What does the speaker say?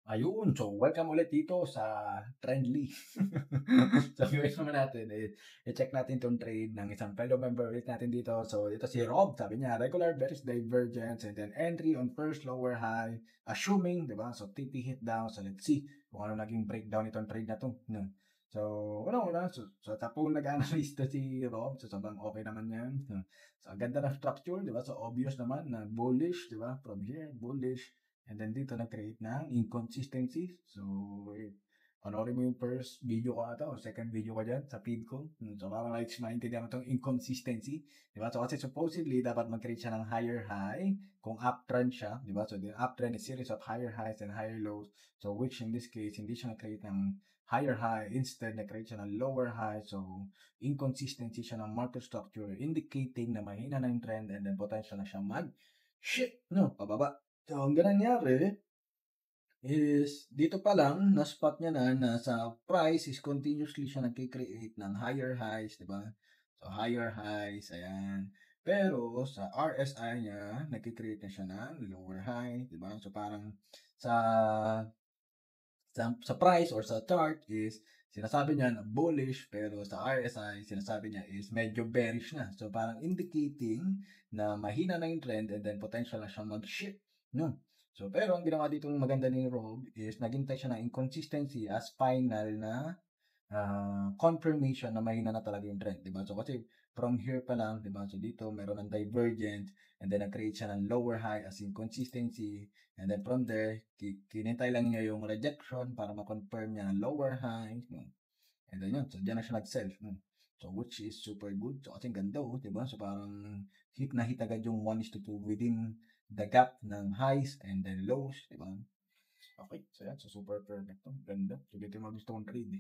Ayun, so welcome ulit dito sa Trendly. So gawin naman natin, i-check natin 'tong trade ng isang fellow member ulit natin dito. So dito si Rob, sabi niya regular bearish divergence and then entry on first lower high, assuming, 'di ba? So TP hit down. So let's see kung ano naging breakdown nitong trade na 'to, no. So unang-una, so tapos nag-analyze to si Rob, so sobrang okay naman 'yan, no. So ang ganda ng structure, 'di ba? So obvious naman na bullish, 'di ba? From here, bullish. And then dito nag-create ng inconsistency. So, panoorin mo yung first video ko ata o second video ko dyan sa feed ko. So, para maintindihan mo itong inconsistency. Diba? So, kasi supposedly, dapat mag-create siya ng higher high kung uptrend siya. Diba? So, the uptrend is series of higher highs and higher lows. So, which in this case, hindi siya nag-create ng higher high. Instead, nag-create siya ng lower high. So, inconsistency siya ng market structure indicating na mahina na yung trend and then potential na siya mag-shift, no? Pababa. So, ang nangyari is dito pa lang na-spot niya na sa price is continuously siya nagke-create ng higher highs, 'di ba? So, higher highs, ayan. Pero sa RSI niya, nagke-create na siya ng lower high, 'di ba? So, parang sa sa price or sa chart is sinasabi niya na bullish pero sa RSI sinasabi niya is medyo bearish na. So parang indicating na mahina na yung trend and then potential na siyang mag-shift, no? So pero ang ginawa dito maganda ni Rob is naghintay siya ng inconsistency as final na confirmation na mahina na talaga yung trend, 'di ba? So kasi from here pa lang, 'di ba? So dito meron ng divergence and then nag-create siya ng lower high as in consistency and then from there kinintay lang niya yung rejection para ma-confirm niya ng lower high. And then yun, so diyan na siya nag-sell. So which is super good. So kasi ganda, 'di ba? So parang hit na hit agad yung 1:2 within the gap ng highs and then lows, 'di ba? Okay, so yan, so super perfect 'to. Ganda. Sulitin mo gusto kong trade.